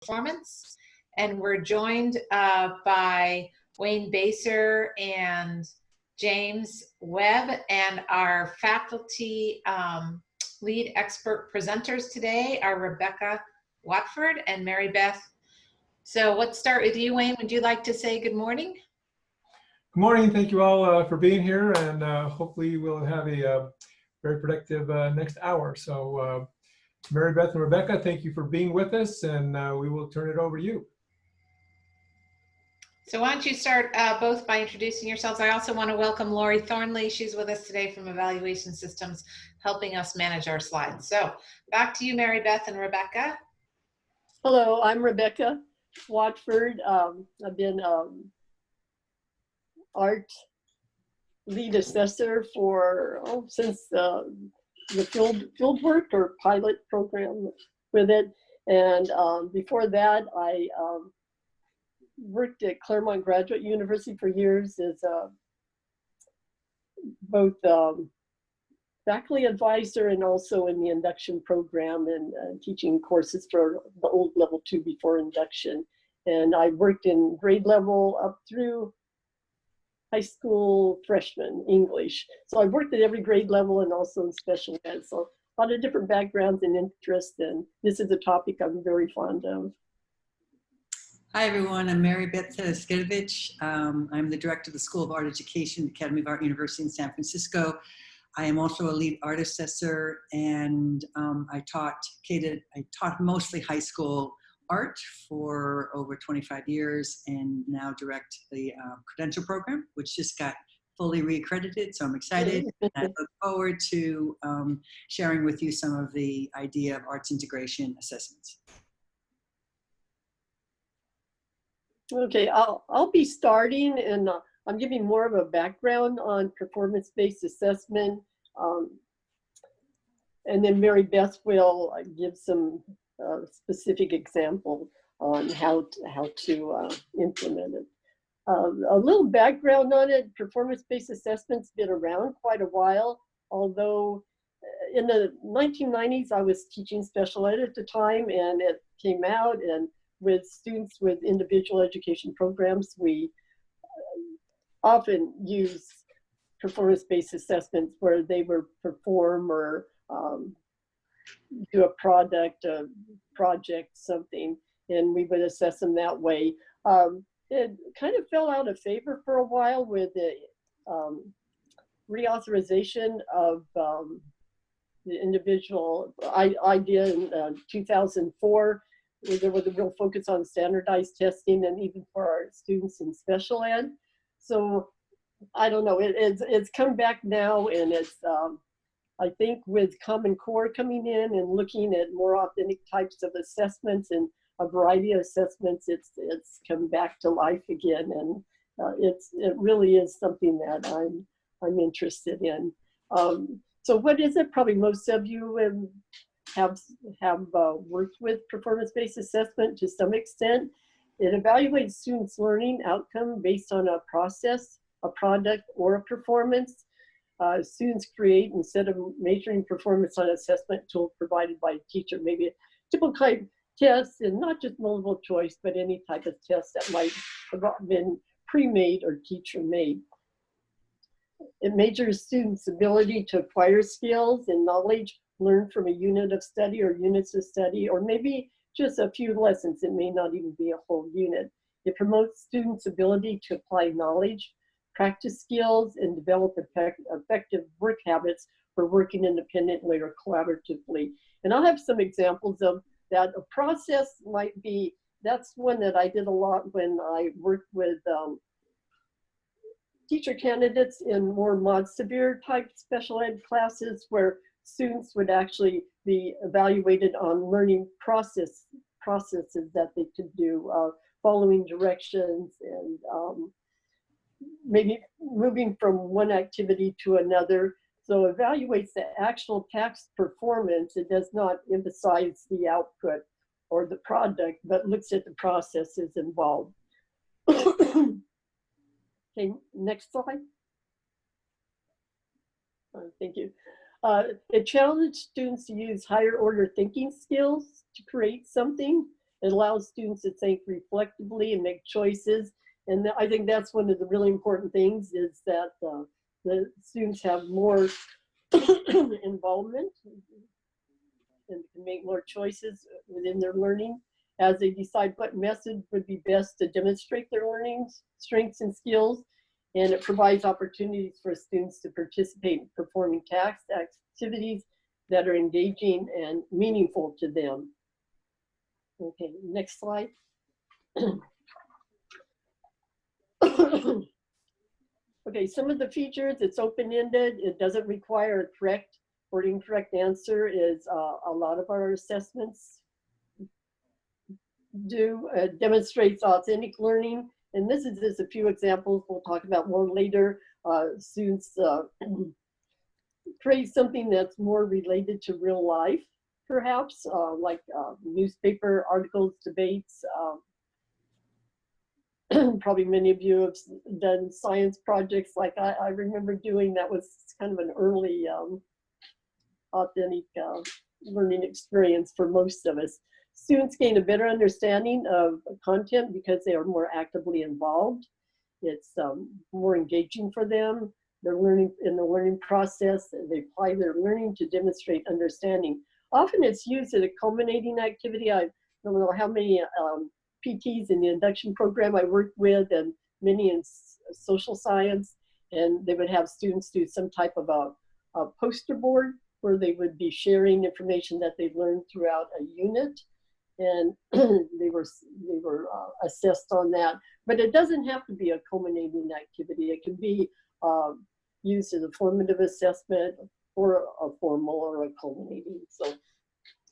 performance. And we're joined by Wayne Baser and James Webb, and our faculty lead expert presenters today are Rebecca Watford and Marybeth. So let's start with you, Wayne. Would you like to say good morning? Good morning. Thank you all for being here, and hopefully we'll have a very productive next hour. So Marybeth and Rebecca, thank you for being with us, and we will turn it over to you. So why don't you start both by introducing yourselves. I also want to welcome Lori Thornley. She's with us today from Evaluation Systems, helping us manage our slides. So back to you, Marybeth and Rebecca. Hello, I'm Rebecca Watford. I've been art lead assessor for since the field work or pilot program with it, and before that I worked at Claremont Graduate University for years as both faculty advisor and also in the induction program and teaching courses for the old level 2 before induction. And I worked in grade level up through high school freshman English. So I worked at every grade level and also in special ed. So a lot of different backgrounds and interests, and this is a topic I'm very fond of. Hi everyone, I'm Marybeth Tereszkiewicz. I'm the director of the School of Art Education, Academy of Art University in San Francisco. I am also a lead art assessor, and I taught mostly high school art for over 25 years, and now direct the credential program, which just got fully reaccredited. So I'm excited, and I look forward to sharing with you some of the idea of arts integration assessments. Okay, I'll be starting, and I'm giving more of a background on performance-based assessment, and then Marybeth will give some specific example on how to implement it. A little background on it: performance-based assessment's been around quite a while, although in the 1990s I was teaching special ed at the time, and it came out, and with students with individual education programs, we often use performance-based assessments where they would perform or do a project, something, and we would assess them that way. It kind of fell out of favor for a while with the reauthorization of the individual idea in 2004. There was a real focus on standardized testing, and even for our students in special ed. So I don't know, it's come back now, and it's I think with Common Core coming in and looking at more authentic types of assessments and a variety of assessments, it's come back to life again, and it really is something that I'm interested in. So what is it? Probably most of you have worked with performance-based assessment to some extent. It evaluates students' learning outcome based on a process, a product, or a performance. Students create, instead of measuring performance on an assessment tool provided by a teacher, maybe a typical type test, and not just multiple choice, but any type of test that might have been pre-made or teacher-made. It measures students' ability to acquire skills and knowledge learned from a unit of study or units of study, or maybe just a few lessons. It may not even be a whole unit. It promotes students' ability to apply knowledge, practice skills, and develop effective work habits for working independently or collaboratively. And I'll have some examples of that. A process might be, that's one that I did a lot when I worked with teacher candidates in more mod severe type special ed classes, where students would actually be evaluated on learning processes that they could do, following directions, and maybe moving from one activity to another. So evaluates the actual task performance. It does not emphasize the output or the product, but looks at the processes involved. Okay, next slide. Thank you. It challenged students to use higher order thinking skills to create something. It allows students to think reflectively and make choices. And I think that's one of the really important things, is that the students have more involvement and can make more choices within their learning as they decide what method would be best to demonstrate their learning strengths and skills. And it provides opportunities for students to participate in performing tasks, activities that are engaging and meaningful to them. Okay, next slide. Okay, some of the features, it's open-ended. It doesn't require a correct or incorrect answer, as a lot of our assessments do. Demonstrates authentic learning. And this is just a few examples we'll talk about more later. Students create something that's more related to real life, perhaps, like newspaper articles, debates. Probably many of you have done science projects like I remember doing. That was kind of an early authentic learning experience for most of us. Students gain a better understanding of content because they are more actively involved. It's more engaging for them. They're learning in the learning process. They apply their learning to demonstrate understanding. Often it's used as a culminating activity. I don't know how many PTs in the induction program I worked with, and many in social science, and they would have students do some type of a poster board where they would be sharing information that they've learned throughout a unit, and they were assessed on that. But it doesn't have to be a culminating activity. It can be used as a formative assessment or a formal or a culminating. So,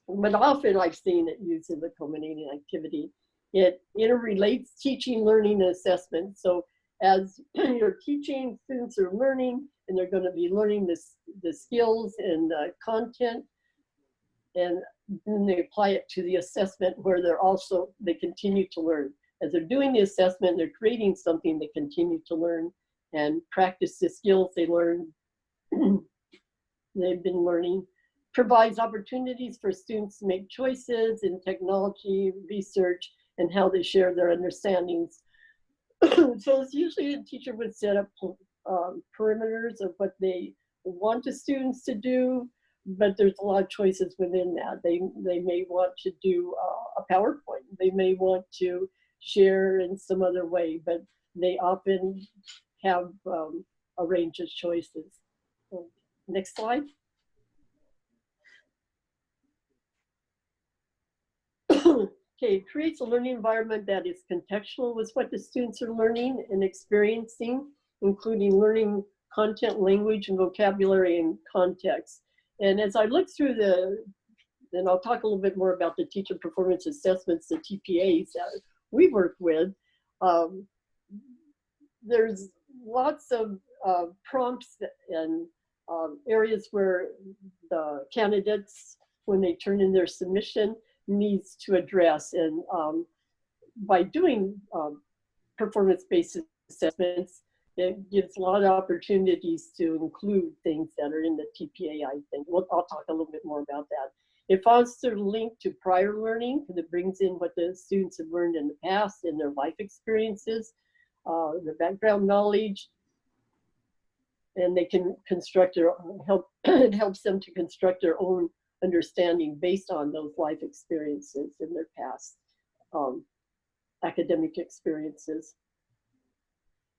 but often I've seen it used as a culminating activity. It interrelates teaching, learning, and assessment. So as you're teaching, students are learning, and they're going to be learning the skills and content, and then they apply it to the assessment, where they continue to learn. As they're doing the assessment, they're creating something they continue to learn and practice the skills they learned, they've been learning. Provides opportunities for students to make choices in technology, research, and how they share their understandings. So it's usually a teacher would set up perimeters of what they want the students to do, but there's a lot of choices within that. They may want to do a PowerPoint. They may want to share in some other way, but they often have a range of choices. Next slide. Okay, it creates a learning environment that is contextual with what the students are learning and experiencing, including learning content, language, and vocabulary and context. And as I look through then I'll talk a little bit more about the teacher performance assessments, the TPAs that we work with. There's lots of prompts and areas where the candidates, when they turn in their submission, needs to address. And by doing performance-based assessments, it gives a lot of opportunities to include things that are in the TPA, I think. I'll talk a little bit more about that. It fosters a link to prior learning, because it brings in what the students have learned in the past and their life experiences, their background knowledge, and they can construct it helps them to construct their own understanding based on those life experiences in their past academic experiences.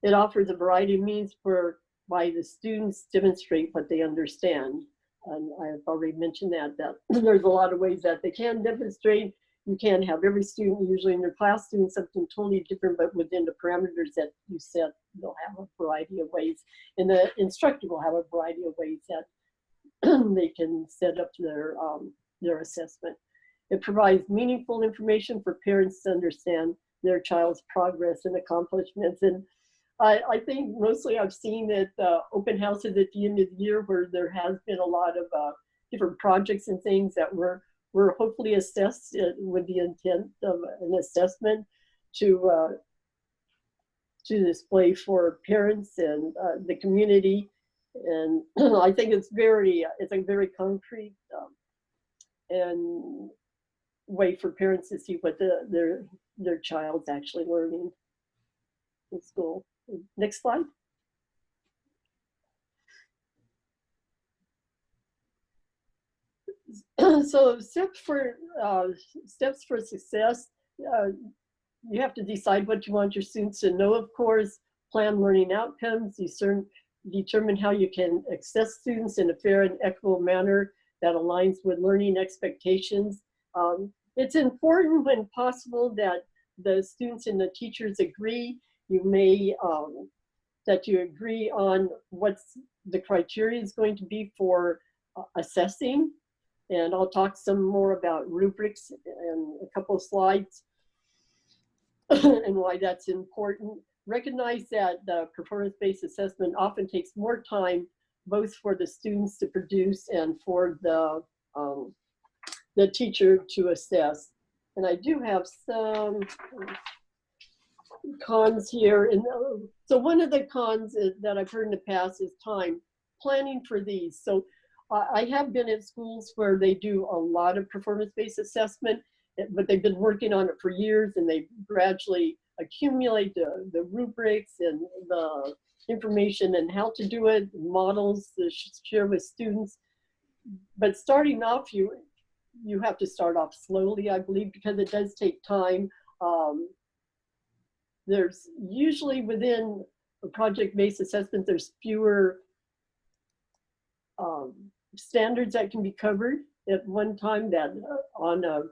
It offers a variety of means by the students demonstrate what they understand. And I've already mentioned that there's a lot of ways that they can demonstrate. You can't have every student usually in their class doing something totally different, but within the parameters that you set, they'll have a variety of ways. And the instructor will have a variety of ways that they can set up their assessment. It provides meaningful information for parents to understand their child's progress and accomplishments. And I think mostly I've seen at open houses at the end of the year where there has been a lot of different projects and things that were hopefully assessed with the intent of an assessment to display for parents and the community. And I think it's a very concrete and way for parents to see what their child's actually learning in school. Next slide. So steps for success. You have to decide what you want your students to know, of course, plan learning outcomes, determine how you can assess students in a fair and equitable manner that aligns with learning expectations. It's important when possible that the students and the teachers agree. You may, that you agree on what's the criteria is going to be for assessing. And I'll talk some more about rubrics in a couple of slides and why that's important. Recognize that the performance-based assessment often takes more time, both for the students to produce and for the teacher to assess. And I do have some cons here. And so one of the cons that I've heard in the past is time, planning for these. So I have been at schools where they do a lot of performance-based assessment, but they've been working on it for years, and they gradually accumulate the rubrics and the information and how to do it, models to share with students. But starting off, you have to start off slowly, I believe, because it does take time. There's usually within a project-based assessment, there's fewer standards that can be covered at one time that on a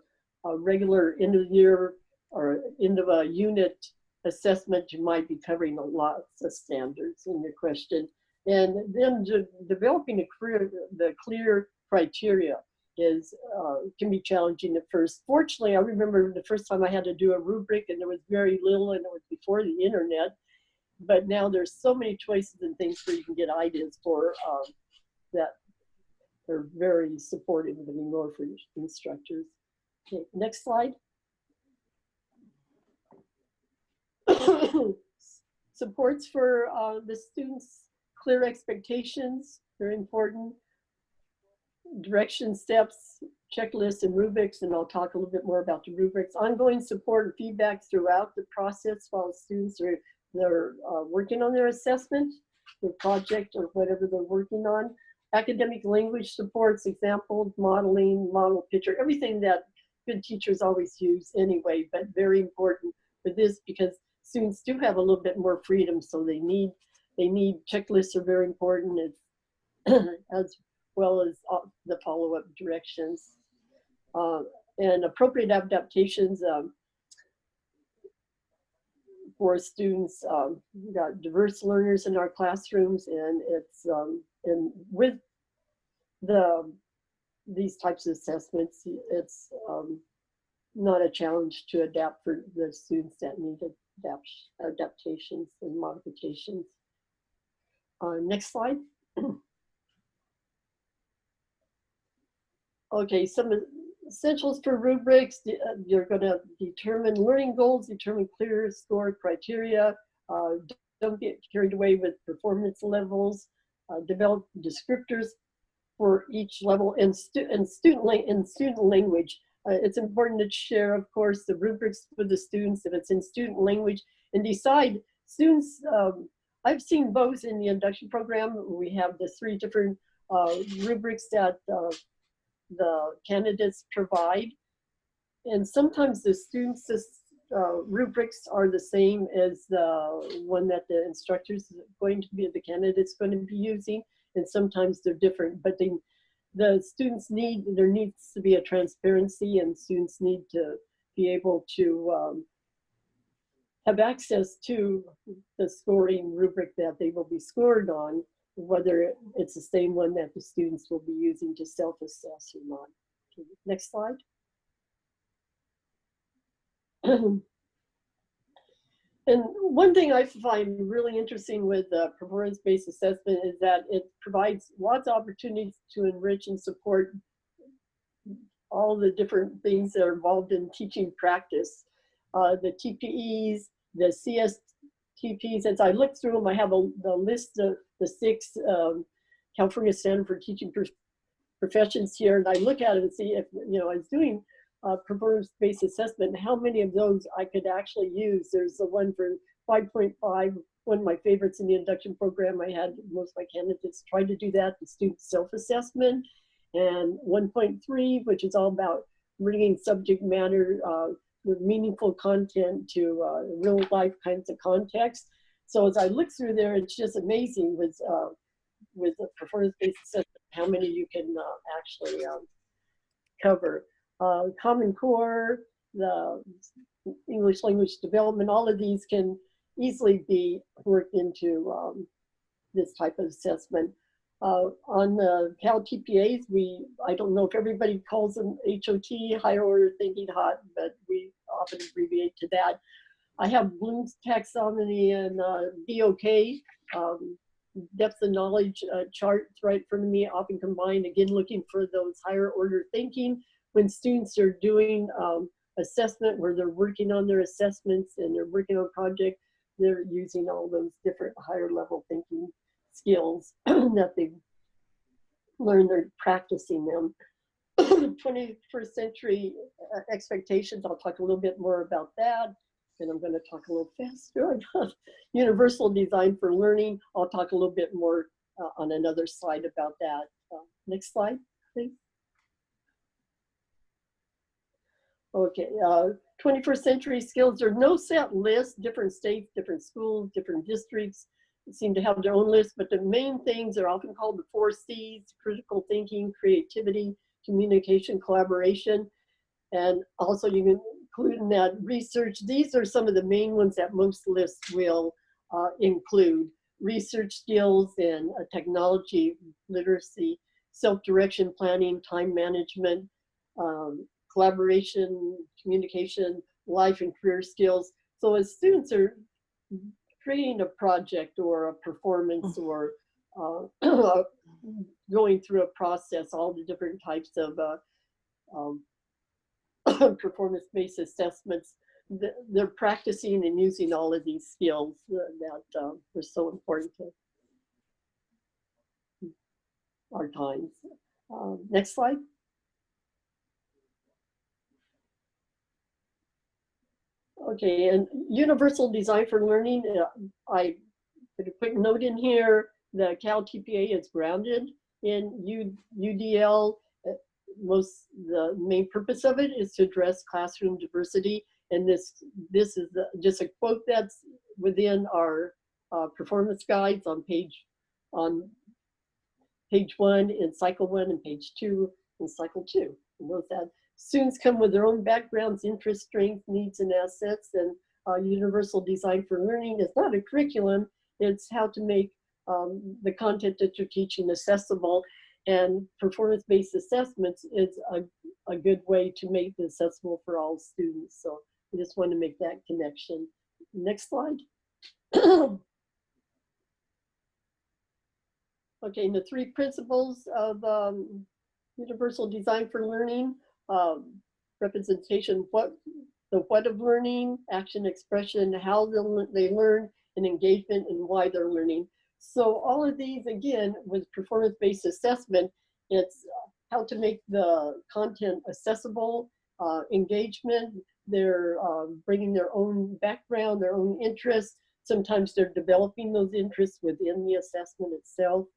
regular end of the year or end of a unit assessment, you might be covering lots of standards in your question. And then developing the clear criteria can be challenging at first. Fortunately, I remember the first time I had to do a rubric, and there was very little, and it was before the internet. But now there's so many choices and things where you can get ideas for that are very supportive of any more for your instructors. Okay, next slide. Supports for the students, clear expectations, very important. Direction steps, checklists, and rubrics, and I'll talk a little bit more about the rubrics. Ongoing support and feedback throughout the process while students are working on their assessment, their project, or whatever they're working on. Academic language supports, examples, modeling, model picture, everything that good teachers always use anyway, but very important for this because students do have a little bit more freedom, so they need checklists are very important as well as the follow-up directions. And appropriate adaptations for students. We've got diverse learners in our classrooms, and it's and with these types of assessments, it's not a challenge to adapt for the students that need adaptations and modifications. Next slide. Okay, some essentials for rubrics. You're going to determine learning goals, determine clear score criteria. Don't get carried away with performance levels. Develop descriptors for each level and student language. It's important to share, of course, the rubrics with the students if it's in student language, and decide students. I've seen both in the induction program. We have the 3 different rubrics that the candidates provide, and sometimes the students' rubrics are the same as the one that the instructors the candidates going to be using, and sometimes they're different. But the students there needs to be a transparency, and students need to be able to have access to the scoring rubric that they will be scored on, whether it's the same one that the students will be using to self-assess or not. Okay, next slide. And one thing I find really interesting with performance-based assessment is that it provides lots of opportunities to enrich and support all the different things that are involved in teaching practice. The TPEs, the CSTPs, as I look through them, I have the list of the 6 California Standard for Teaching Professions here, and I look at it and see if, I was doing performance-based assessment, how many of those I could actually use. There's the one for 5.5, one of my favorites in the induction program. I had most of my candidates try to do that, the student self-assessment, and 1.3, which is all about bringing subject matter with meaningful content to real life kinds of context. So as I look through there, it's just amazing with the performance-based assessment, how many you can actually cover. Common Core, the English language development, all of these can easily be worked into this type of assessment. On the CalTPAs, I don't know if everybody calls them HOT, higher order thinking HOT, but we often abbreviate to that. I have Bloom's taxonomy and DOK, depth of knowledge charts right in front of me, often combined, again, looking for those higher order thinking. When students are doing assessment, where they're working on their assessments and they're working on a project, they're using all those different higher level thinking skills that they've learned, they're practicing them. 21st century expectations, I'll talk a little bit more about that. And I'm going to talk a little faster about universal design for learning. I'll talk a little bit more on another slide about that. Next slide, please. Okay, 21st century skills. There's no set list. Different states, different schools, different districts seem to have their own list, but the main things are often called the 4 C's: critical thinking, creativity, communication, collaboration. And also you can include in that research. These are some of the main ones that most lists will include: research skills and technology literacy, self-direction planning, time management, collaboration, communication, life and career skills. So as students are creating a project or a performance or going through a process, all the different types of performance-based assessments, they're practicing and using all of these skills that are so important to our times. Next slide. Okay, and universal design for learning, I put a quick note in here. The CalTPA is grounded in UDL. The main purpose of it is to address classroom diversity, and this is just a quote that's within our performance guides on page 1 in cycle 1 and page 2 in cycle 2. And note that students come with their own backgrounds, interests, strengths, needs, and assets, and universal design for learning is not a curriculum. It's how to make the content that you're teaching accessible. And performance-based assessments is a good way to make it accessible for all students. So I just want to make that connection. Next slide. Okay, and the 3 principles of universal design for learning: representation, the what of learning, action, expression, how they learn, and engagement, and why they're learning. So all of these, again, with performance-based assessment, it's how to make the content accessible, engagement. They're bringing their own background, their own interests. Sometimes they're developing those interests within the assessment itself,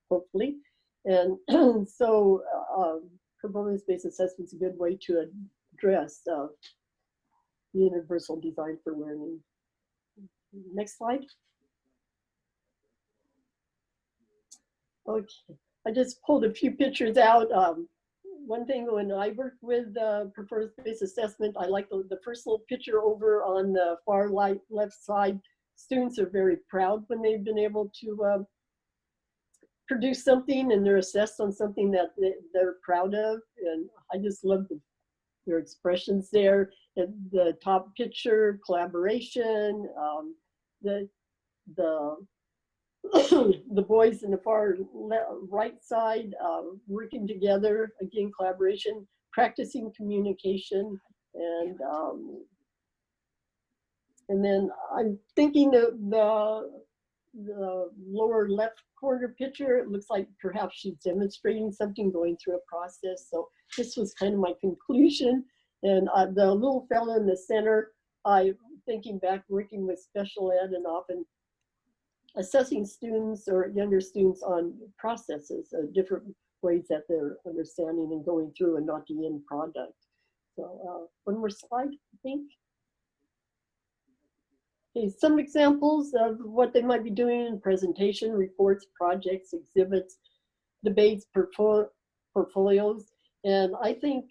hopefully. And so performance-based assessment is a good way to address universal design for learning. Next slide. Okay, I just pulled a few pictures out. One thing, when I worked with performance-based assessment, I like the first little picture over on the far left side. Students are very proud when they've been able to produce something and they're assessed on something that they're proud of. And I just love their expressions there. And the top picture, collaboration, the boys in the far right side working together, again, collaboration, practicing communication, and then I'm thinking of the lower left corner picture, it looks like perhaps she's demonstrating something, going through a process. So this was kind of my conclusion. And the little fellow in the center, thinking back, working with special ed and often assessing students or younger students on processes, different ways that they're understanding and going through, and not the end product. So one more slide, I think. Okay, some examples of what they might be doing in presentation, reports, projects, exhibits, debates, portfolios. And I think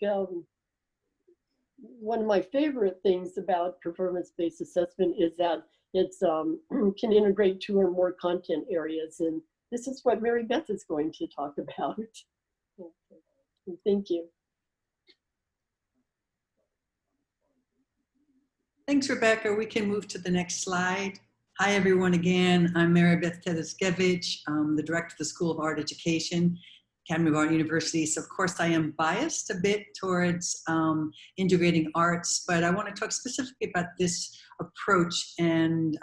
one of my favorite things about performance-based assessment is that it's can integrate 2 or more content areas. And this is what Marybeth is going to talk about. Okay. Thank you. Thanks, Rebecca. We can move to the next slide. Hi, everyone. Again, I'm Marybeth Tereszkiewicz. I'm the director of the School of Art Education, Academy of Art University. So, of course, I am biased a bit towards integrating arts, but I want to talk specifically about this approach and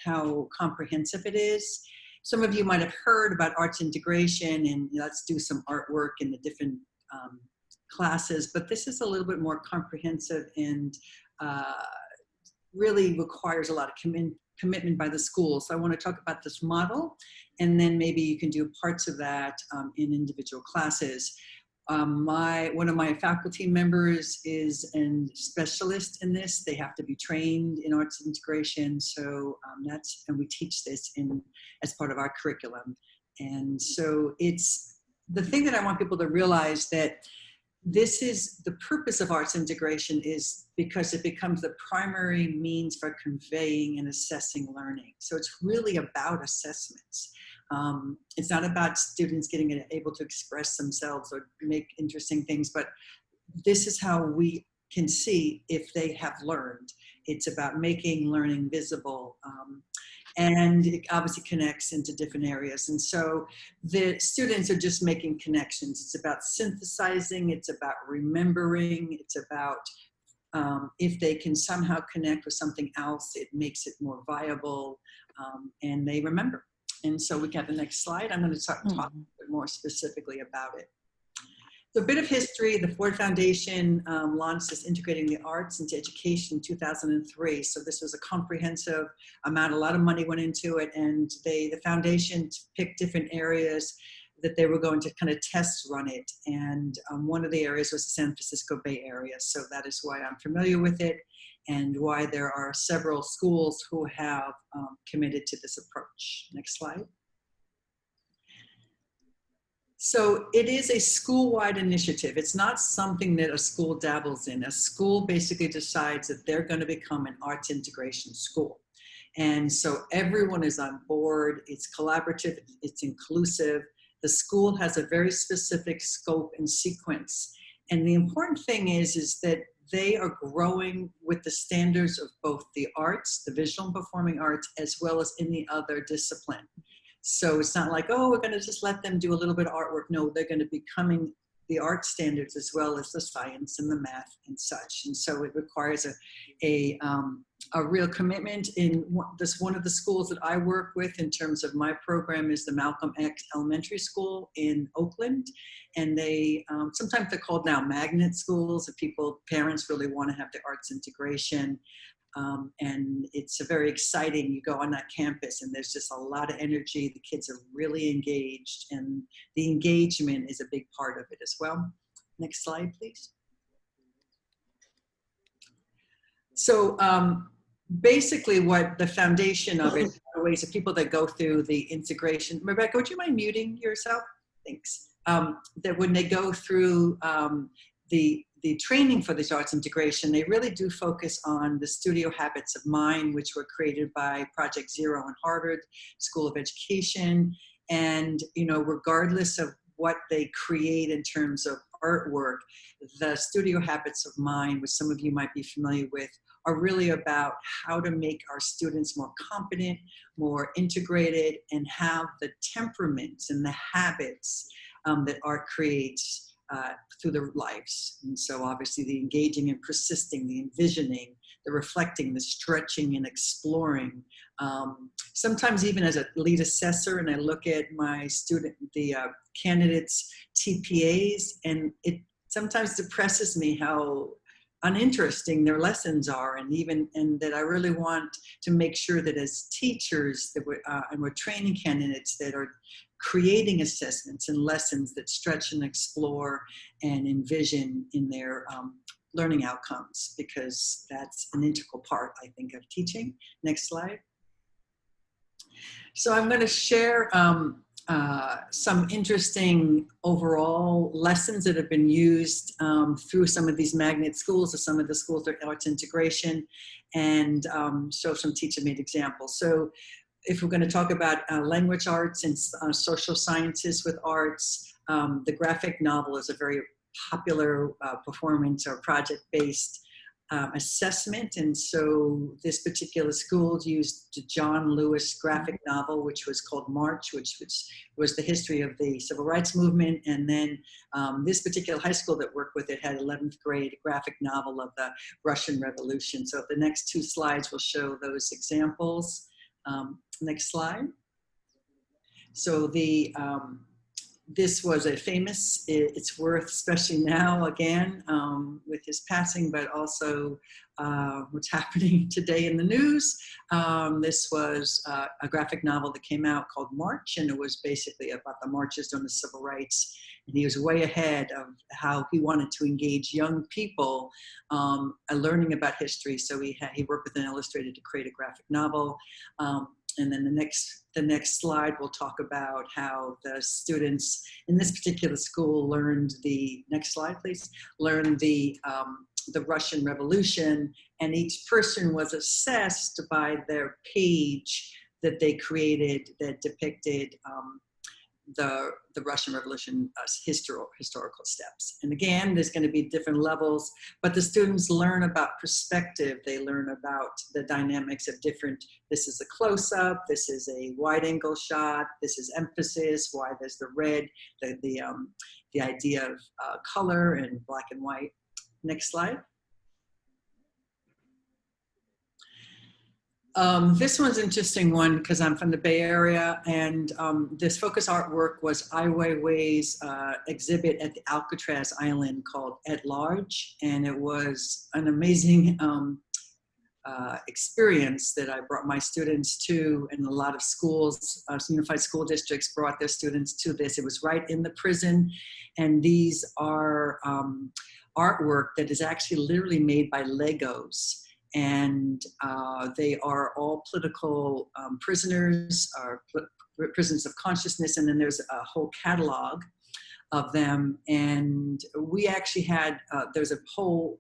how comprehensive it is. Some of you might have heard about arts integration and let's do some artwork in the different classes, but this is a little bit more comprehensive and really requires a lot of commitment by the school. So I want to talk about this model, and then maybe you can do parts of that in individual classes. One of my faculty members is a specialist in this. They have to be trained in arts integration. So and we teach this as part of our curriculum. And so it's the thing that I want people to realize, that this is the purpose of arts integration, is because it becomes the primary means for conveying and assessing learning. So it's really about assessments. It's not about students getting able to express themselves or make interesting things, but this is how we can see if they have learned. It's about making learning visible. And it obviously connects into different areas. And so the students are just making connections. It's about synthesizing, it's about remembering, it's about if they can somehow connect with something else, it makes it more viable, and they remember. And so we got the next slide. I'm going to talk a bit more specifically about it. So a bit of history. The Ford Foundation launched this Integrating the Arts into Education in 2003. So this was a comprehensive amount. A lot of money went into it, and the foundation picked different areas that they were going to kind of test run it. And one of the areas was the San Francisco Bay Area. So that is why I'm familiar with it, and why there are several schools who have committed to this approach. Next slide. So it is a school-wide initiative. It's not something that a school dabbles in. A school basically decides that they're going to become an arts integration school. And so everyone is on board. It's collaborative, it's inclusive. The school has a very specific scope and sequence. And the important thing is that they are growing with the standards of both the arts, the visual and performing arts, as well as any other discipline. So it's not like, oh, we're going to just let them do a little bit of artwork. No, they're going to be becoming the art standards as well as the science and the math and such. And so it requires a real commitment. In one of the schools that I work with in terms of my program is the Malcolm X Elementary School in Oakland. And they, sometimes they're called now magnet schools if parents really want to have the arts integration. And it's a very exciting, you go on that campus and there's just a lot of energy. The kids are really engaged, and the engagement is a big part of it as well. Next slide, please. So basically what the foundation of it, are ways of people that go through the integration. Rebecca, would you mind muting yourself? Thanks. That when they go through the training for this arts integration, they really do focus on the studio habits of mind, which were created by Project Zero in Harvard School of Education. And, you know, regardless of what they create in terms of artwork, the studio habits of mind, which some of you might be familiar with, are really about how to make our students more competent, more integrated, and have the temperaments and the habits that art creates through their lives. And so obviously the engaging and persisting, the envisioning, the reflecting, the stretching and exploring. Sometimes even as a lead assessor, and I look at my the candidates' TPAs, and it sometimes depresses me how uninteresting their lessons are, and that I really want to make sure that as teachers that we're training candidates that are creating assessments and lessons that stretch and explore and envision in their learning outcomes, because that's an integral part, I think, of teaching. Next slide. So I'm going to share some interesting overall lessons that have been used through some of these magnet schools or some of the schools of arts integration, and show some teacher-made examples. So if we're going to talk about language arts and social sciences with arts, the graphic novel is a very popular performance or project-based assessment. And so this particular school used the John Lewis graphic novel, which was called March, which was the history of the civil rights movement. And then this particular high school that worked with it had 11th grade graphic novel of the Russian Revolution. So the next two slides will show those examples. Next slide. So this was a famous, it's worth, especially now again with his passing, but also what's happening today in the news. This was a graphic novel that came out called March, and it was basically about the marches during the civil rights. And he was way ahead of how he wanted to engage young people learning about history. So he worked with an illustrator to create a graphic novel. And then the next slide will talk about how the students in this particular school learned next slide please, learned the Russian Revolution, and each person was assessed by their page that they created that depicted the Russian Revolution historical steps. And again, there's going to be different levels, but the students learn about perspective. They learn about the dynamics of different, this is a close-up, this is a wide angle shot, this is emphasis, why there's the red, the idea of color and black and white. Next slide. This one's an interesting one because I'm from the Bay Area, and this focus artwork was Ai Weiwei's exhibit at the Alcatraz Island called At Large, and it was an amazing experience that I brought my students to, and a lot of schools, unified school districts brought their students to this. It was right in the prison, and these are artwork that is actually literally made by Legos. And they are all political prisoners, or prisoners of consciousness, and then there's a whole catalog of them. And we actually had, there's a whole,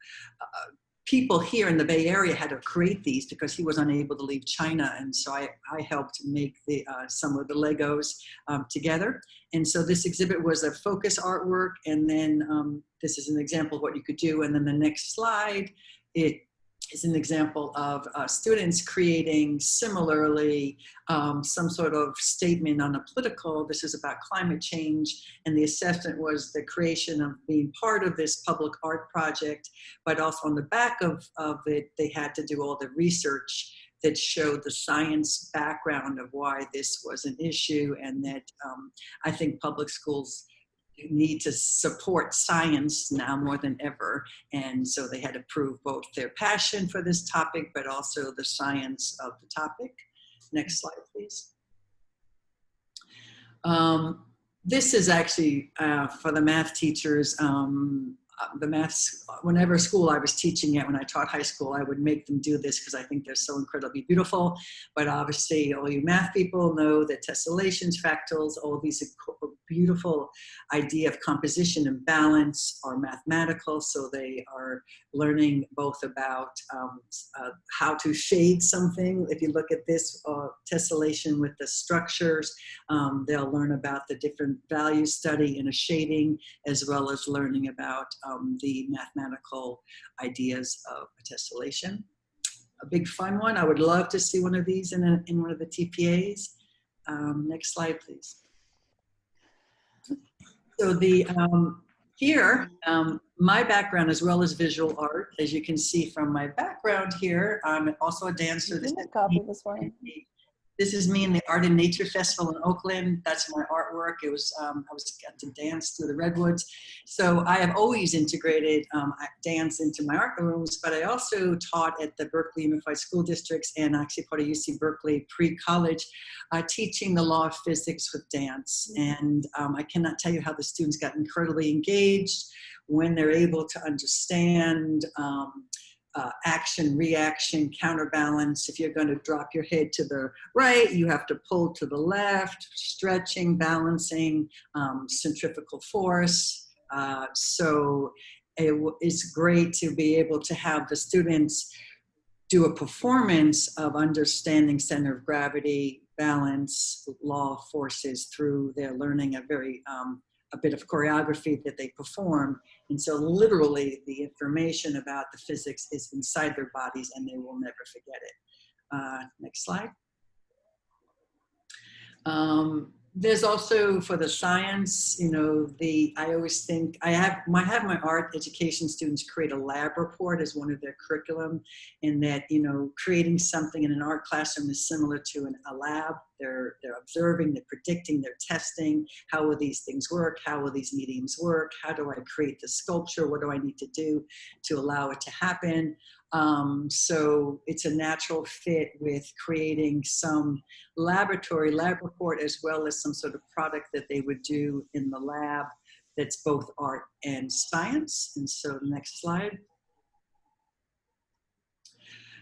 people here in the Bay Area had to create these because he was unable to leave China, and so I helped make some of the Legos together. And so this exhibit was a focus artwork, and then this is an example of what you could do. And then the next slide, it is an example of students creating similarly some sort of statement on a political, this is about climate change, and the assessment was the creation of being part of this public art project, but also on the back of it, they had to do all the research that showed the science background of why this was an issue, and that I think public schools need to support science now more than ever. And so they had to prove both their passion for this topic, but also the science of the topic. Next slide, please. This is actually for the math teachers. The maths, whenever school I was teaching at, when I taught high school, I would make them do this because I think they're so incredibly beautiful. But obviously, all you math people know that tessellations, fractals, all of these beautiful idea of composition and balance are mathematical. So they are learning both about how to shade something. If you look at this tessellation with the structures, they'll learn about the different value study in a shading, as well as learning about the mathematical ideas of a tessellation. A big fun one. I would love to see one of these in one of the TPAs. Next slide, please. So the here, my background as well as visual art, as you can see from my background here, I'm also a dancer. This is me in the Art and Nature Festival in Oakland. That's my artwork. It was, I got to dance through the redwoods. So I have always integrated dance into my art rooms, but I also taught at the Berkeley Unified School Districts and actually part of UC Berkeley pre-college, teaching the law of physics with dance. And I cannot tell you how the students got incredibly engaged when they're able to understand action, reaction, counterbalance. If you're going to drop your head to the right, you have to pull to the left, stretching, balancing, centrifugal force. So it's great to be able to have the students do a performance of understanding center of gravity, balance, law of forces through their learning a bit of choreography that they perform. And so literally the information about the physics is inside their bodies and they will never forget it. Next slide. There's also for the science, you know, I always think I have my art education students create a lab report as one of their curriculum, and that, you know, creating something in an art classroom is similar to a lab. They're observing, they're predicting, they're testing. How will these things work? How will these mediums work? How do I create the sculpture? What do I need to do to allow it to happen? So it's a natural fit with creating some lab report as well as some sort of product that they would do in the lab that's both art and science. And so next slide.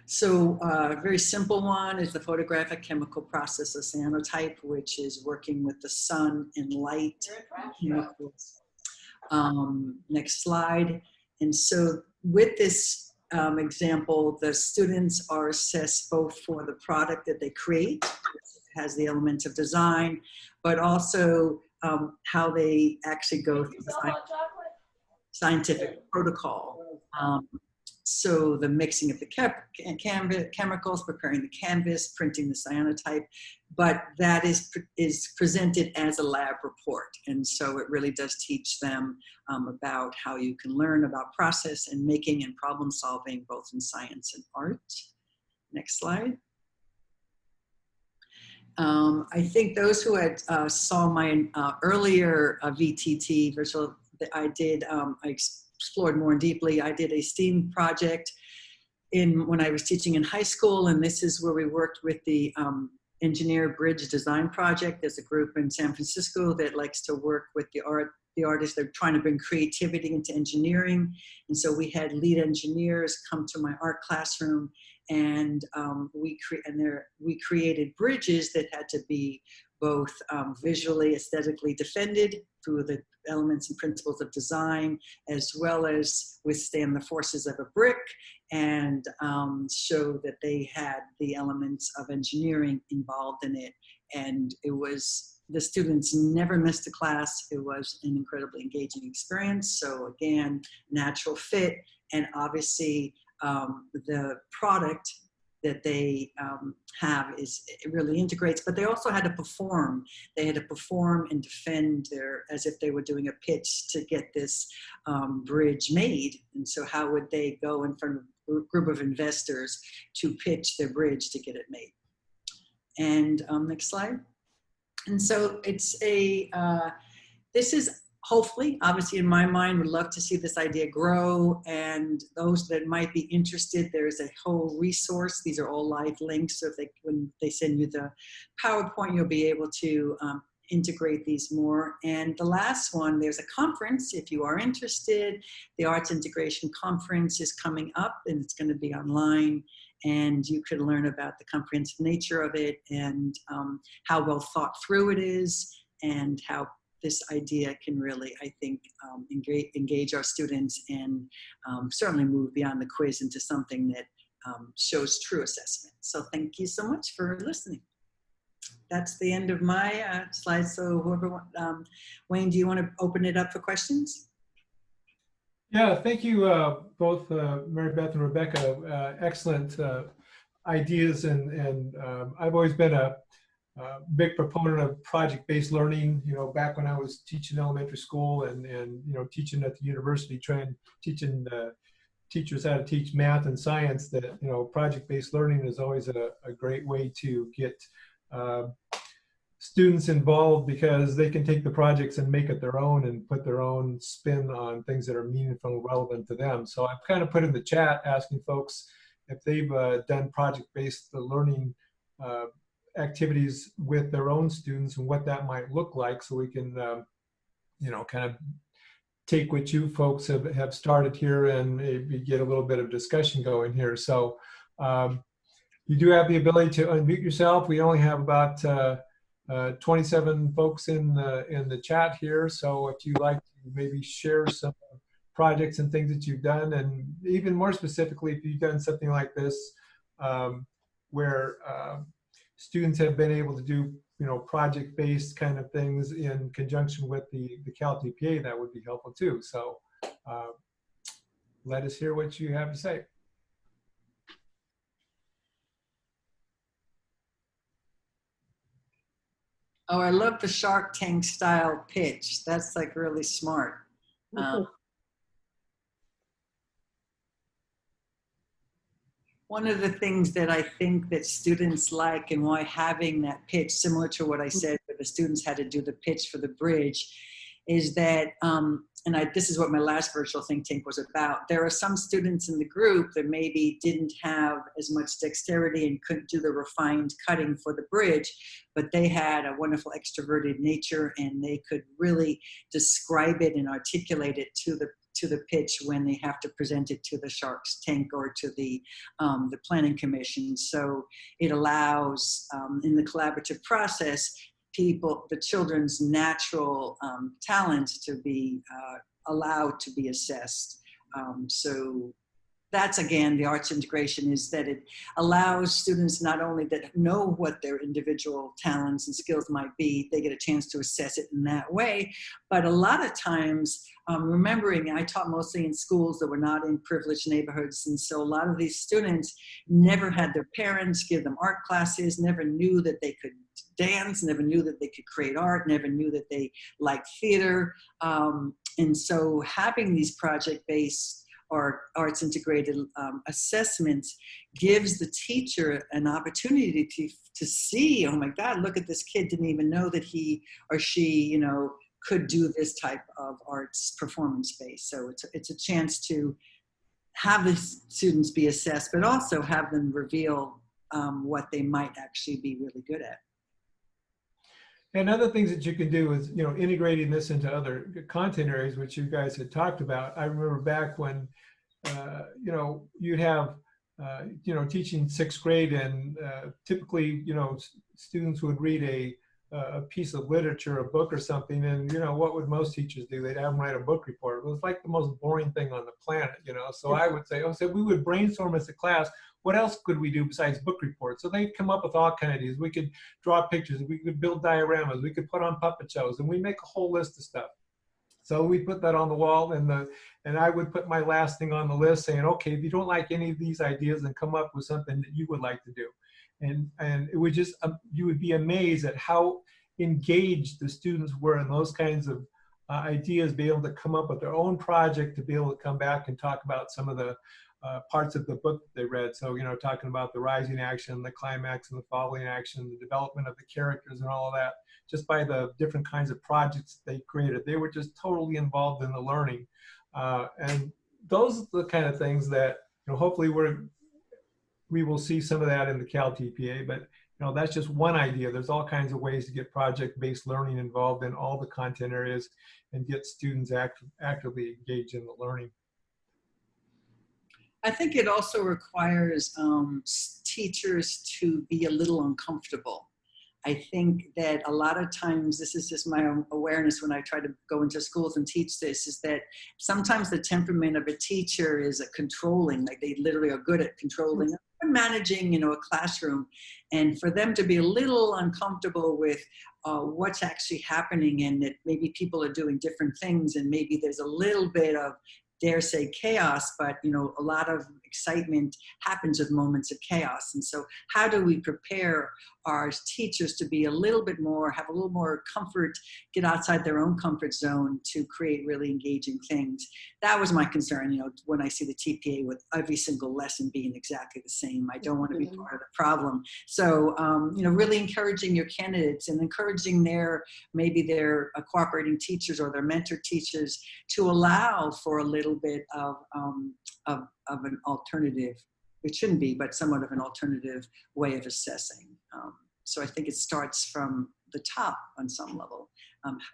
So a very simple one is the photographic chemical process of cyanotype, which is working with the sun and light chemicals. Next slide. And so with this example, the students are assessed both for the product that they create, which has the elements of design, but also how they actually go through the scientific protocol. So the mixing of the chemicals, preparing the canvas, printing the cyanotype, but that is presented as a lab report. And so it really does teach them about how you can learn about process and making and problem solving, both in science and art. Next slide. I think those who had saw my earlier VTT virtual, I explored more deeply. I did a STEAM project when I was teaching in high school, and this is where we worked with the Engineer Bridge Design Project. There's a group in San Francisco that likes to work with the artists. They're trying to bring creativity into engineering, and so we had lead engineers come to my art classroom, and we created bridges that had to be both visually, aesthetically defended through the elements and principles of design, as well as withstand the forces of a brick, and show that they had the elements of engineering involved in it. And it was, the students never missed a class. It was an incredibly engaging experience. So again, natural fit, and obviously the product that they have it really integrates, but they also had to perform. They had to perform and defend as if they were doing a pitch to get this bridge made. And so how would they go in front of a group of investors to pitch their bridge to get it made? And next slide. And so it's this is hopefully, obviously in my mind, would love to see this idea grow, and those that might be interested, there's a whole resource. These are all live links, so when they send you the PowerPoint, you'll be able to integrate these more. And the last one, there's a conference, if you are interested. The Arts Integration Conference is coming up, and it's going to be online, and you can learn about the comprehensive nature of it, and how well thought through it is, and how this idea can really, I think, engage our students, and certainly move beyond the quiz into something that shows true assessment. So thank you so much for listening. That's the end of my slides. So whoever, Wayne, do you want to open it up for questions? Yeah, thank you both, Marybeth and Rebecca. Excellent ideas, and I've always been a big proponent of project-based learning. You know, back when I was teaching elementary school and you know, teaching at the university, teaching teachers how to teach math and science, that, you know, project-based learning is always a great way to get students involved, because they can take the projects and make it their own and put their own spin on things that are meaningful and relevant to them. So I've kind of put in the chat asking folks if they've done project-based learning activities with their own students and what that might look like, so we can you know, kind of take what you folks have started here and maybe get a little bit of discussion going here. So you do have the ability to unmute yourself. We only have about 27 folks in the chat here. So if you'd like to maybe share some projects and things that you've done, and even more specifically, if you've done something like this where students have been able to do, you know, project-based kind of things in conjunction with the CalTPA, that would be helpful too. So let us hear what you have to say. Oh, I love the Shark Tank style pitch. That's like really smart. One of the things that I think that students like, and why having that pitch, similar to what I said, where the students had to do the pitch for the bridge, is that, this is what my last virtual think tank was about. There are some students in the group that maybe didn't have as much dexterity and couldn't do the refined cutting for the bridge, but they had a wonderful extroverted nature, and they could really describe it and articulate it to the pitch when they have to present it to the Shark's Tank or to the planning commission. So it allows, in the collaborative process, the children's natural talents to be allowed to be assessed. So that's, again, the arts integration, is that it allows students not only that know what their individual talents and skills might be, they get a chance to assess it in that way. But a lot of times, remembering, I taught mostly in schools that were not in privileged neighborhoods. And so a lot of these students never had their parents give them art classes, never knew that they could dance, never knew that they could create art, never knew that they liked theater. And so having these project-based or arts integrated assessments gives the teacher an opportunity to see, oh my God, look at this kid, didn't even know that he or she, you know, could do this type of arts performance-based. So it's a chance to have the students be assessed, but also have them reveal what they might actually be really good at. And other things that you can do is, you know, integrating this into other content areas, which you guys had talked about. I remember back when, you know, you'd have, you know, teaching 6th grade, and typically, you know, students would read a piece of literature, a book or something, and, you know, what would most teachers do? They'd have them write a book report. It was like the most boring thing on the planet, you know. So I would say, we would brainstorm as a class, what else could we do besides book reports? So they'd come up with all kinds of ideas. We could draw pictures, we could build dioramas, we could put on puppet shows, and we make a whole list of stuff. So we put that on the wall, and I would put my last thing on the list saying, okay, if you don't like any of these ideas, then come up with something that you would like to do. And it would just, you would be amazed at how engaged the students were in those kinds of ideas, be able to come up with their own project, to be able to come back and talk about some of the parts of the book that they read. So, you know, talking about the rising action, the climax, and the falling action, the development of the characters and all of that, just by the different kinds of projects they created. They were just totally involved in the learning. And those are the kind of things that, you know, hopefully we will see some of that in the CalTPA, but, you know, that's just one idea. There's all kinds of ways to get project-based learning involved in all the content areas and get students actively engaged in the learning. I think it also requires teachers to be a little uncomfortable. I think that a lot of times, this is just my own awareness when I try to go into schools and teach this, is that sometimes the temperament of a teacher is a controlling, like they literally are good at controlling and managing, you know, a classroom. And for them to be a little uncomfortable with what's actually happening, and that maybe people are doing different things, and maybe there's a little bit of, dare say, chaos, but, you know, a lot of excitement happens with moments of chaos. And so how do we prepare our teachers to be a little bit more, have a little more comfort, get outside their own comfort zone to create really engaging things. That was my concern, you know, when I see the TPA with every single lesson being exactly the same. I don't want to be part of the problem. So, you know, really encouraging your candidates and encouraging maybe their cooperating teachers or their mentor teachers to allow for a little bit of an alternative. It shouldn't be, but somewhat of an alternative way of assessing. So I think it starts from the top on some level,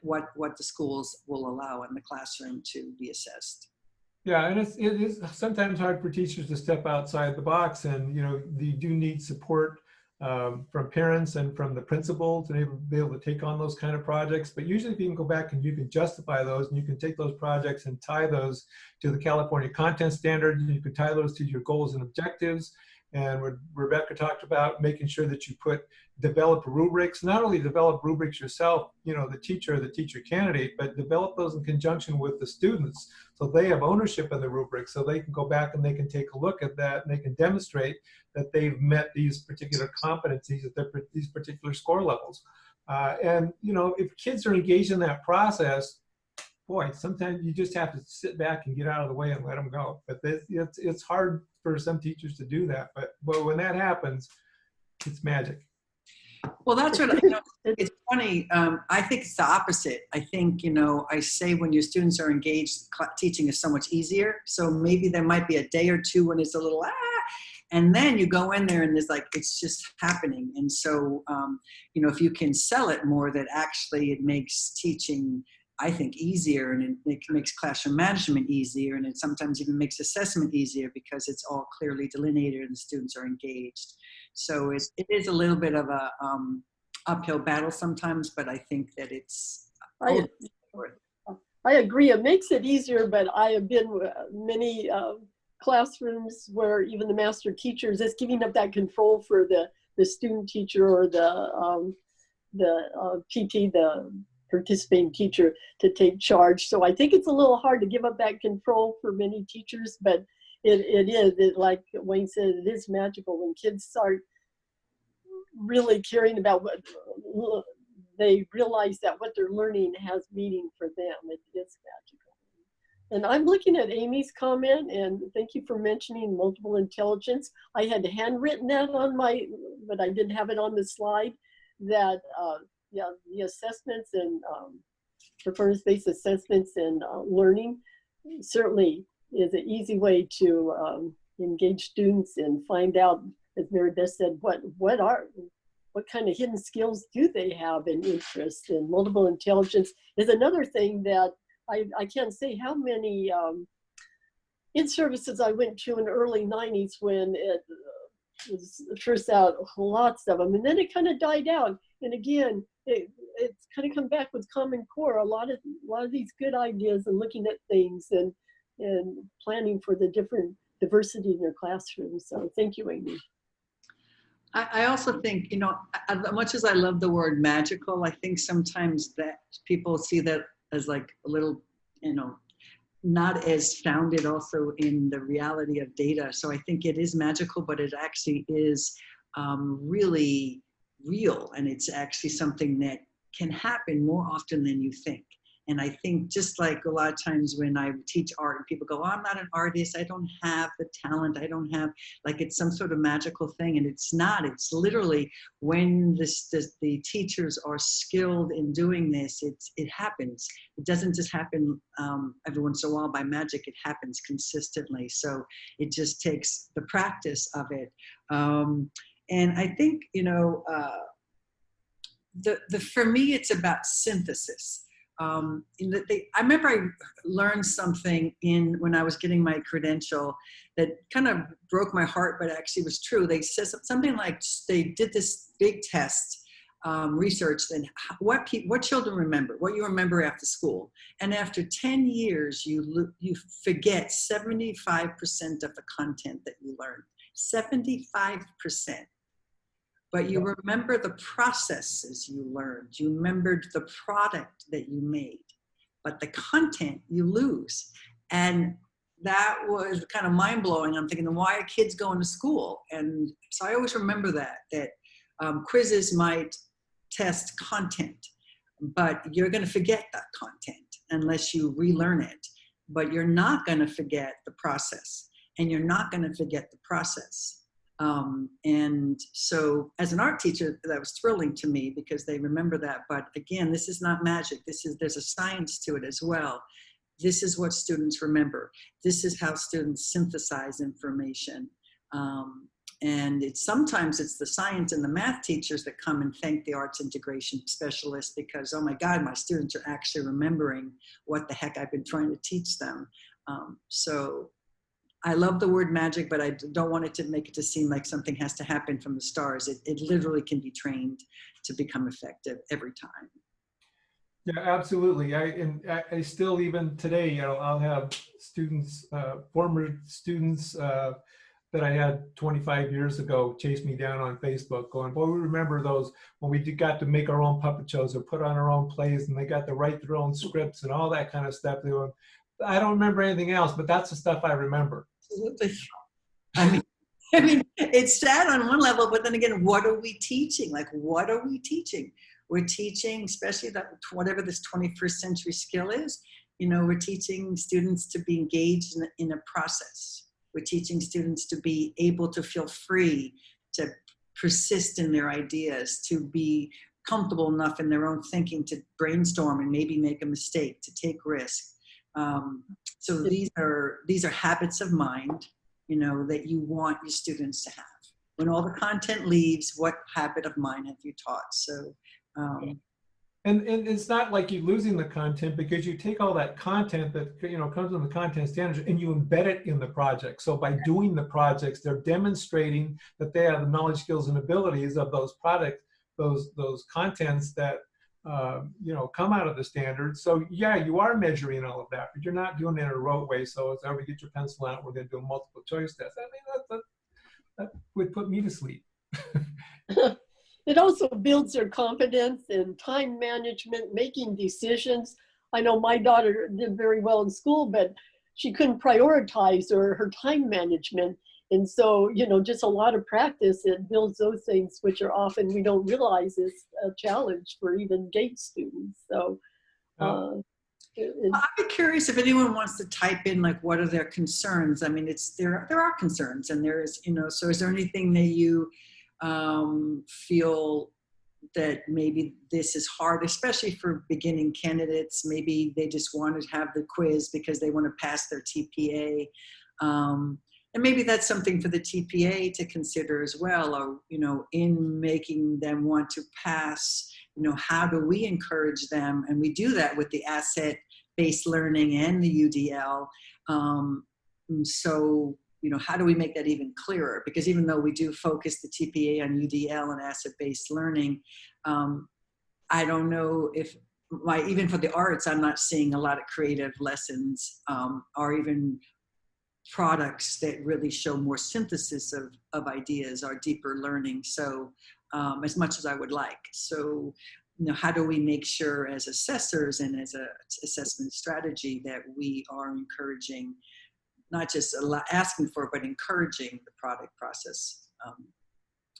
what the schools will allow in the classroom to be assessed. Yeah, and it is sometimes hard for teachers to step outside the box, and you know, they do need support from parents and from the principal to be able to take on those kind of projects. But usually if you can go back and you can justify those, and you can take those projects and tie those to the California content standard, and you can tie those to your goals and objectives. And what Rebecca talked about, making sure that you develop rubrics, not only develop rubrics yourself, you know, the teacher candidate, but develop those in conjunction with the students so they have ownership of the rubric, so they can go back and they can take a look at that and they can demonstrate that they've met these particular competencies at these particular score levels. And, you know, if kids are engaged in that process, boy, sometimes you just have to sit back and get out of the way and let them go. But it's hard for some teachers to do that. But when that happens, it's magic. Well, that's what, you know, it's funny. I think it's the opposite. I think, you know, I say when your students are engaged, teaching is so much easier. So maybe there might be a day or two when it's a little, and then you go in there and there's like, it's just happening. And so, you know, if you can sell it more, that actually it makes teaching, I think, easier, and it makes classroom management easier, and it sometimes even makes assessment easier because it's all clearly delineated and the students are engaged. So it is a little bit of a uphill battle sometimes, but I think that it's I agree. It makes it easier, but I have been many classrooms where even the master teachers is giving up that control for the student teacher or the PT, the participating teacher, to take charge. So I think it's a little hard to give up that control for many teachers, but it is, like Wayne said, it is magical when kids start really caring about what they realize, that what they're learning has meaning for them. It is magical. And I'm looking at Amy's comment, and thank you for mentioning multiple intelligence. I had handwritten that on but I didn't have it on the slide, that yeah, the assessments and performance-based assessments and learning certainly is an easy way to engage students and find out, as Marybeth said, what kind of hidden skills do they have and interests. And multiple intelligence is another thing that I can't say how many in-services I went to in the early 90s when it was first out, lots of them, and then it kind of died out. And again, it's kind of come back with Common Core, a lot of these good ideas and looking at things and planning for the different diversity in their classrooms. So thank you, Amy. I also think, you know, as much as I love the word magical, I think sometimes that people see that as like a little, you know, not as founded also in the reality of data. So I think it is magical, but it actually is really real. And it's actually something that can happen more often than you think. And I think just like a lot of times when I teach art and people go, oh, I'm not an artist, I don't have the talent, I don't have, like it's some sort of magical thing. And it's not, it's literally when the teachers are skilled in doing this, it happens. It doesn't just happen every once in a while by magic, it happens consistently. So it just takes the practice of it. And I think, you know, for me, it's about synthesis. I remember I learned something when I was getting my credential that kind of broke my heart, but actually was true. They said something like they did this big test, research, and what children remember, what you remember after school. And after 10 years, you forget 75% of the content that you learned, 75%. But you remember the processes you learned. You remembered the product that you made, but the content you lose. And that was kind of mind blowing. I'm thinking, why are kids going to school? And so I always remember that Quizzes might test content, but you're going to forget that content unless you relearn it. But you're not going to forget the process, and you're not going to forget the process. And so as an art teacher, that was thrilling to me because they remember that. But again, this is not magic. There's a science to it as well. This is what students remember. This is how students synthesize information. And sometimes it's the science and the math teachers that come and thank the arts integration specialist because, oh my God, my students are actually remembering what the heck I've been trying to teach them. So I love the word magic, but I don't want it to make it to seem like something has to happen from the stars. It literally can be trained to become effective every time. Yeah, absolutely. I still, even today, you know, I'll have students, former students that I had 25 years ago chase me down on Facebook going, well, we remember those when we got to make our own puppet shows or put on our own plays and they got to write their own scripts and all that kind of stuff. They were, I don't remember anything else, but that's the stuff I remember. Absolutely. I mean, it's sad on one level, but then again, what are we teaching? Like, what are we teaching? We're teaching, especially that whatever this 21st century skill is, you know, we're teaching students to be engaged in a process. We're teaching students to be able to feel free, to persist in their ideas, to be comfortable enough in their own thinking to brainstorm and maybe make a mistake, to take risks. So these are habits of mind, you know, that you want your students to have. When all the content leaves, what habit of mind have you taught? So, and it's not like you're losing the content because you take all that content that, you know, comes in the content standards and you embed it in the project. So by doing the projects, they're demonstrating that they have the knowledge, skills, and abilities of those products, those contents that you know, come out of the standards. So yeah, you are measuring all of that, but you're not doing it in a rote way. So it's everybody get your pencil out, we're going to do a multiple choice test. I mean, that would put me to sleep. It also builds their confidence in time management, making decisions. I know my daughter did very well in school, but she couldn't prioritize her time management. And so, you know, just a lot of practice, it builds those things, which are often we don't realize is a challenge for even GATE students. So I'd be curious if anyone wants to type in, like, what are their concerns? I mean, there are concerns, and there is, you know, so is there anything that you feel that maybe this is hard, especially for beginning candidates? Maybe they just want to have the quiz because they want to pass their TPA. And maybe that's something for the TPA to consider as well, or, you know, in making them want to pass, you know, how do we encourage them? And we do that with the asset-based learning and the UDL. So, you know, how do we make that even clearer? Because even though we do focus the TPA on UDL and asset-based learning, I don't know if, even for the arts, I'm not seeing a lot of creative lessons or even products that really show more synthesis of ideas or deeper learning. So as much as I would like. So, you know, how do we make sure as assessors and as a assessment strategy that we are encouraging, not just asking for, but encouraging the product process,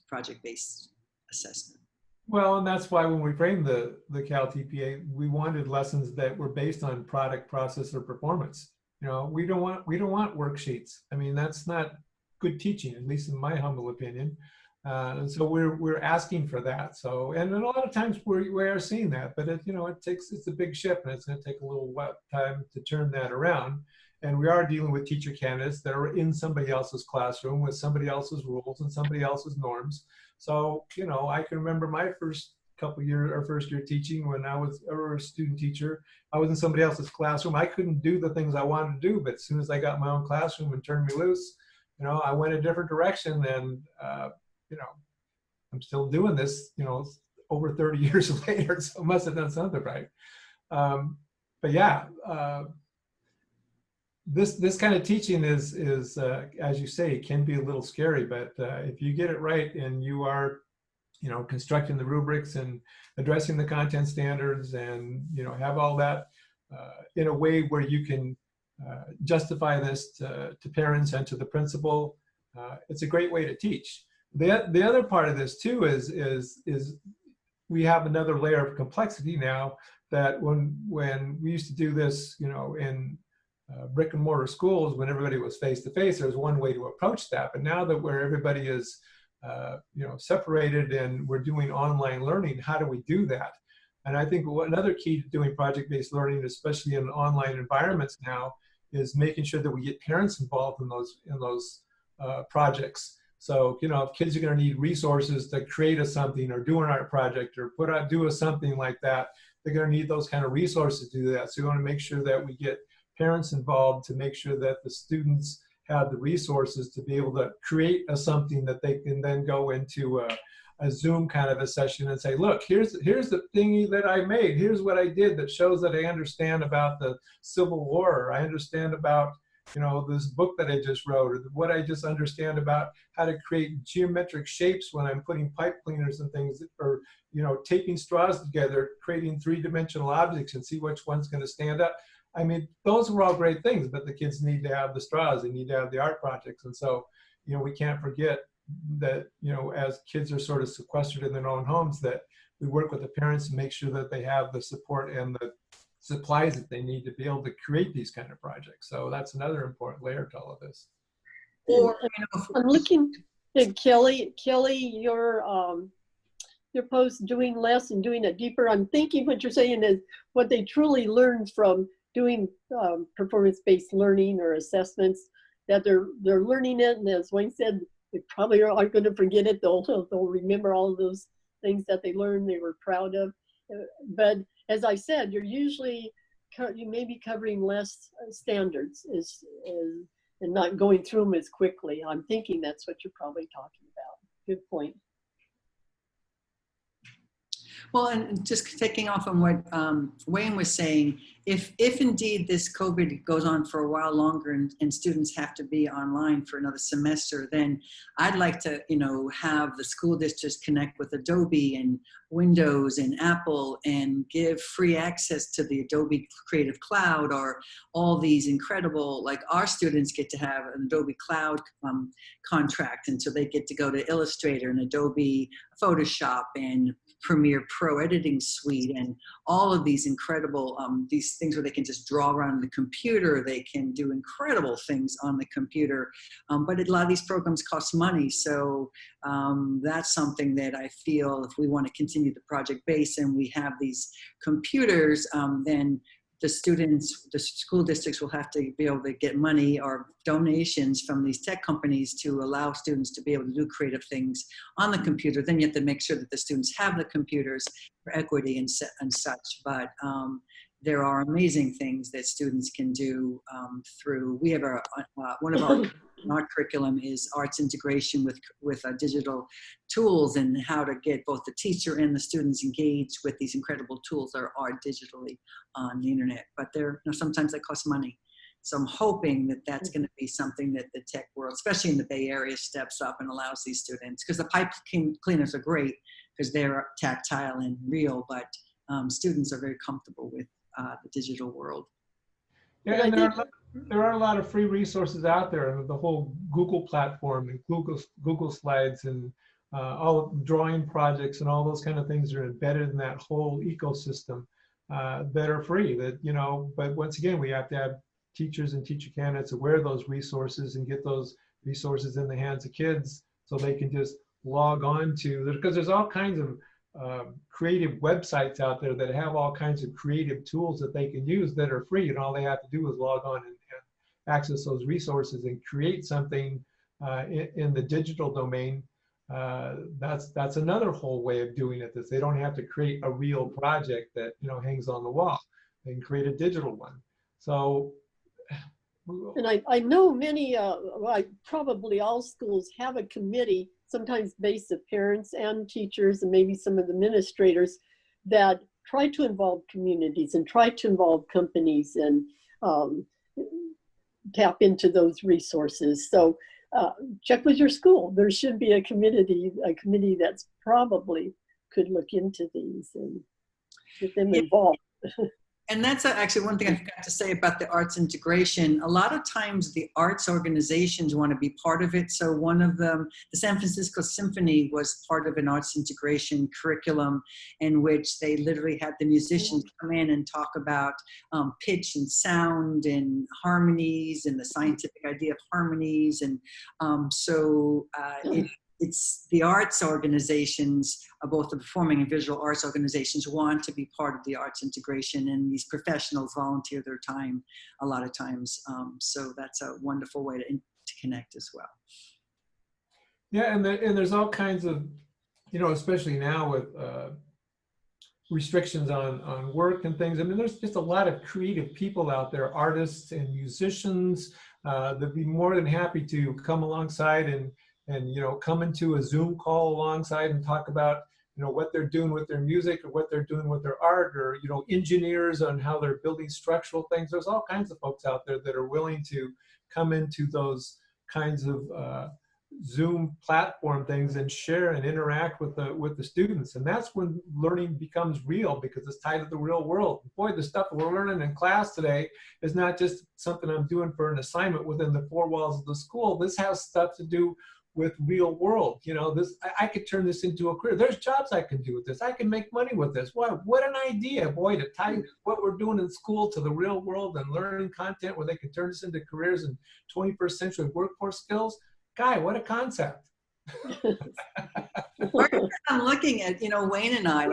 project-based assessment? Well, and that's why when we framed the CalTPA, we wanted lessons that were based on product, process, or performance. You know, we don't want worksheets. I mean, that's not good teaching, at least in my humble opinion. And so we're asking for that. So, and a lot of times we are seeing that, but you know, it's a big ship, and it's going to take a little time to turn that around. And we are dealing with teacher candidates that are in somebody else's classroom with somebody else's rules and somebody else's norms. So, you know, I can remember my first year teaching when I was a student teacher. I was in somebody else's classroom. I couldn't do the things I wanted to do, but as soon as I got my own classroom and turned me loose, you know, I went a different direction. And you know, I'm still doing this, you know, over 30 years later, so I must have done something right. But yeah, this kind of teaching is as you say, can be a little scary, but if you get it right and you are, you know, constructing the rubrics and addressing the content standards and, you know, have all that in a way where you can justify this to parents and to the principal, it's a great way to teach. the other part of this too is we have another layer of complexity now, that when we used to do this, you know, in brick and mortar schools, when everybody was face to face, there was one way to approach that. But now that where everybody is, you know, separated and we're doing online learning, how do we do that? And I think another key to doing project-based learning, especially in online environments now, is making sure that we get parents involved in those projects. So, you know, if kids are going to need resources to create something or do an art project or do something like that, they're going to need those kind of resources to do that. So we want to make sure that we get parents involved to make sure that the students have the resources to be able to create something that they can then go into a Zoom kind of a session and say, look, here's the thingy that I made. Here's what I did that shows that I understand about the Civil War. Or I understand about, you know, this book that I just wrote, or what I just understand about how to create geometric shapes when I'm putting pipe cleaners and things, or, you know, taping straws together, creating three-dimensional objects and see which one's going to stand up. I mean, those were all great things, but the kids need to have the straws, they need to have the art projects. And so, you know, we can't forget that, you know, as kids are sort of sequestered in their own homes, that we work with the parents to make sure that they have the support and the supplies that they need to be able to create these kind of projects. So that's another important layer to all of this. Or, I'm looking at Kelly, your post, doing less and doing it deeper. I'm thinking what you're saying is what they truly learned from doing performance-based learning or assessments, that they're learning it, and as Wayne said, they probably aren't going to forget it. They'll remember all of those things that they learned, they were proud of. But as I said, you may be covering less standards and not going through them as quickly. I'm thinking that's what you're probably talking about. Good point. well, and just taking off on what Wayne was saying, if indeed this COVID goes on for a while longer and students have to be online for another semester, then I'd like to, you know, have the school districts connect with Adobe and Windows and Apple and give free access to the Adobe Creative Cloud, or all these incredible, like our students get to have an Adobe Cloud contract, and so they get to go to Illustrator and Adobe Photoshop and Premiere Pro editing suite and all of these incredible these things where they can just draw around the computer. They can do incredible things on the computer, but a lot of these programs cost money. So that's something that I feel if we want to continue the project base and we have these computers, then the students, the school districts will have to be able to get money or donations from these tech companies to allow students to be able to do creative things on the computer. Then you have to make sure that the students have the computers for equity and such. But there are amazing things that students can do through, we have one of our curriculum is arts integration with digital tools, and how to get both the teacher and the students engaged with these incredible tools that are digitally on the internet. But sometimes they cost money. So I'm hoping that that's going to be something that the tech world, especially in the Bay Area, steps up and allows these students, because the pipe cleaners are great because they're tactile and real, but students are very comfortable with the digital world. Yeah, and there are a lot of free resources out there. The whole Google platform and Google Slides and all drawing projects and all those kind of things are embedded in that whole ecosystem that are free. That, you know, but once again, we have to have teachers and teacher candidates aware of those resources and get those resources in the hands of kids so they can just log on to, because there's all kinds of creative websites out there that have all kinds of creative tools that they can use that are free, and all they have to do is log on and access those resources and create something in the digital domain. That's another whole way of doing it. That they don't have to create a real project that, you know, hangs on the wall. They can create a digital one. So, and I know many, probably all schools have a committee, sometimes based of parents and teachers and maybe some of the administrators, that try to involve communities and try to involve companies and tap into those resources. So check with your school. There should be a committee that's probably could look into these and get them involved. And that's actually one thing I forgot to say about the arts integration. A lot of times the arts organizations want to be part of it. So one of them, the San Francisco Symphony, was part of an arts integration curriculum in which they literally had the musicians come in and talk about pitch and sound and harmonies and the scientific idea of harmonies. And it's the arts organizations, both the performing and visual arts organizations, want to be part of the arts integration, and these professionals volunteer their time a lot of times. So that's a wonderful way to connect as well. Yeah, and there's all kinds of, especially now with restrictions on work and things. I mean, there's just a lot of creative people out there, artists and musicians, that'd be more than happy to come alongside and come into a Zoom call alongside and talk about, what they're doing with their music or what they're doing with their art, or, engineers on how they're building structural things. There's all kinds of folks out there that are willing to come into those kinds of Zoom platform things and share and interact with the students. And that's when learning becomes real, because it's tied to the real world. Boy, the stuff we're learning in class today is not just something I'm doing for an assignment within the four walls of the school. This has stuff to do with real world. I could turn this into a career. There's jobs I can do with this. I can make money with this. What an idea, boy, to tie what we're doing in school to the real world and learning content where they can turn this into careers and 21st century workforce skills. Guy, what a concept. I'm looking at, Wayne and I,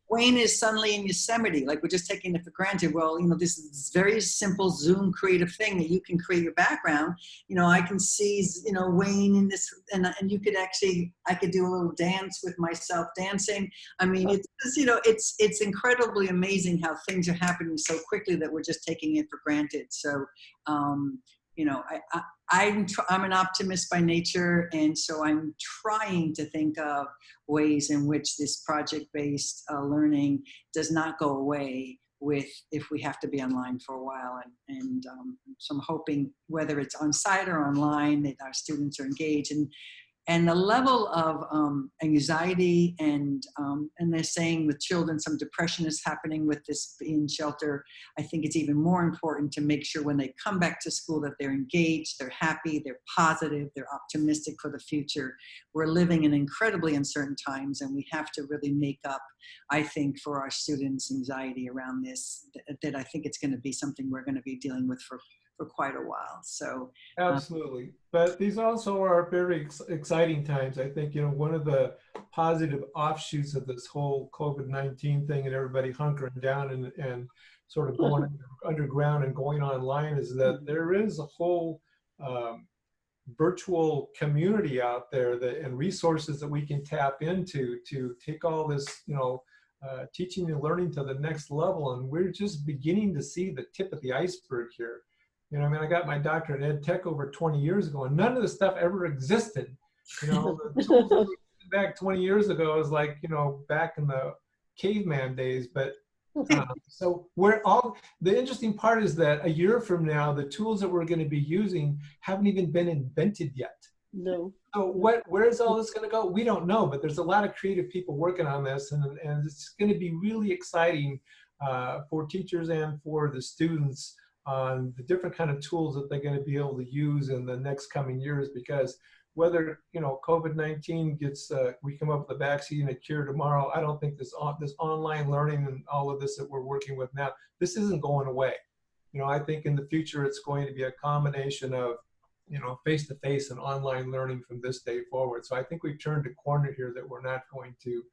Wayne is suddenly in Yosemite, like we're just taking it for granted. Well, this is this very simple Zoom creative thing that you can create your background. I can see, Wayne in this, and you could actually, I could do a little dance with myself dancing. I mean, it's incredibly amazing how things are happening so quickly that we're just taking it for granted. So, I'm an optimist by nature, and so I'm trying to think of ways in which this project-based learning does not go away if we have to be online for a while. And so I'm hoping, whether it's on site or online, that our students are engaged. And the level of anxiety and they're saying with children, some depression is happening with this in shelter. I think it's even more important to make sure when they come back to school that they're engaged, they're happy, they're positive, they're optimistic for the future. We're living in incredibly uncertain times, and we have to really make up, I think, for our students' anxiety around this, that I think it's going to be something we're going to be dealing with for quite a while. So absolutely. But these also are very exciting times. I think, one of the positive offshoots of this whole COVID-19 thing and everybody hunkering down and sort of going underground and going online is that there is a whole virtual community out there and resources that we can tap into to take all this, teaching and learning to the next level. And we're just beginning to see the tip of the iceberg here. I got my doctorate in ed tech over 20 years ago, and none of this stuff ever existed. The tools back 20 years ago is like, back in the caveman days. But so the interesting part is that a year from now, the tools that we're going to be using haven't even been invented yet. No. So where is all this going to go? We don't know, but there's a lot of creative people working on this, and it's going to be really exciting for teachers and for the students on the different kind of tools that they're going to be able to use in the next coming years. Because whether COVID-19 gets we come up with a vaccine and a cure tomorrow, I don't think this online learning and all of this that we're working with now, this isn't going away. I think in the future it's going to be a combination of face-to-face and online learning from this day forward. So I think we've turned a corner here, that we're not going to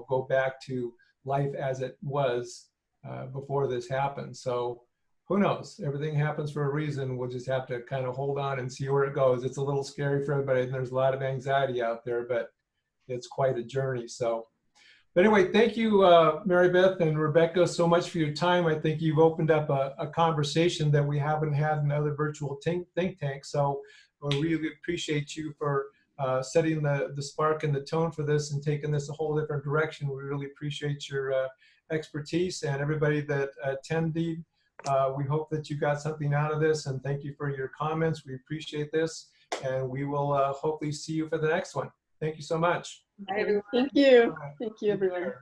go back to life as it was before this happened. So who knows? Everything happens for a reason. We'll just have to kind of hold on and see where it goes. It's a little scary for everybody, and there's a lot of anxiety out there, but it's quite a journey. So, but anyway, thank you, Marybeth and Rebecca, so much for your time. I think you've opened up a conversation that we haven't had in other virtual think tanks. So we really appreciate you for setting the spark and the tone for this and taking this a whole different direction. We really appreciate your expertise, and everybody that attended. We hope that you got something out of this, and thank you for your comments. We appreciate this, and we will hopefully see you for the next one. Thank you so much. Bye, everyone. Thank you. Thank you, everyone.